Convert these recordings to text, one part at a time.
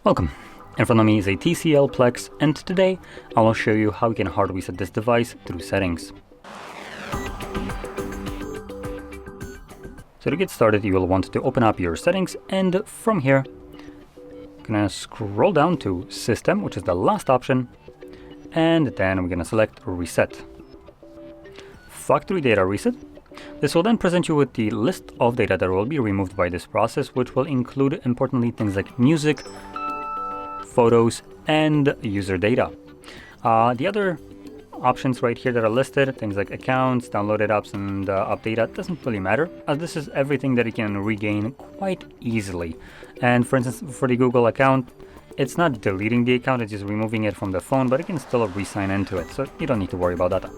Welcome. In front of me is a TCL Plex, and today I will show you how you can hard reset this device through settings. So to get started, you will want to open up your settings, and from here you're gonna scroll down to System, which is the last option, and then we're gonna select Reset. Factory Data Reset. This will then present you with the list of data that will be removed by this process, which will include, importantly, things like music, photos, and user data. The other options right here that are listed, things like accounts, downloaded apps, and app data, doesn't really matter, as this is everything that you can regain quite easily. And for instance, for the Google account, it's not deleting the account, it's just removing it from the phone, but you can still re-sign into it, so you don't need to worry about that.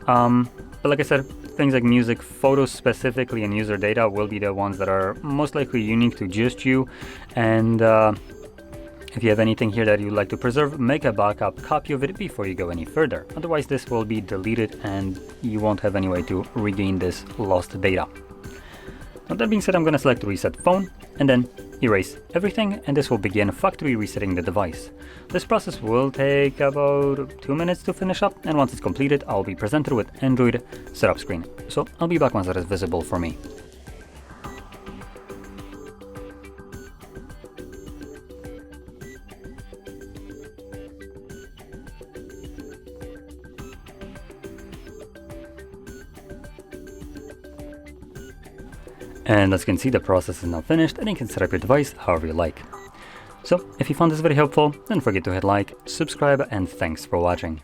But like I said, things like music, photos specifically, and user data will be the ones that are most likely unique to just you. And if you have anything here that you'd like to preserve, make a backup copy of it before you go any further. Otherwise, this will be deleted and you won't have any way to regain this lost data. Now, that being said, I'm going to select Reset Phone and then erase everything, and this will begin factory resetting the device. This process will take about 2 minutes to finish up, and once it's completed, I'll be presented with Android setup screen. So I'll be back once that is visible for me. And as you can see, the process is now finished, and you can set up your device however you like. So if you found this very helpful, don't forget to hit like, subscribe, and thanks for watching.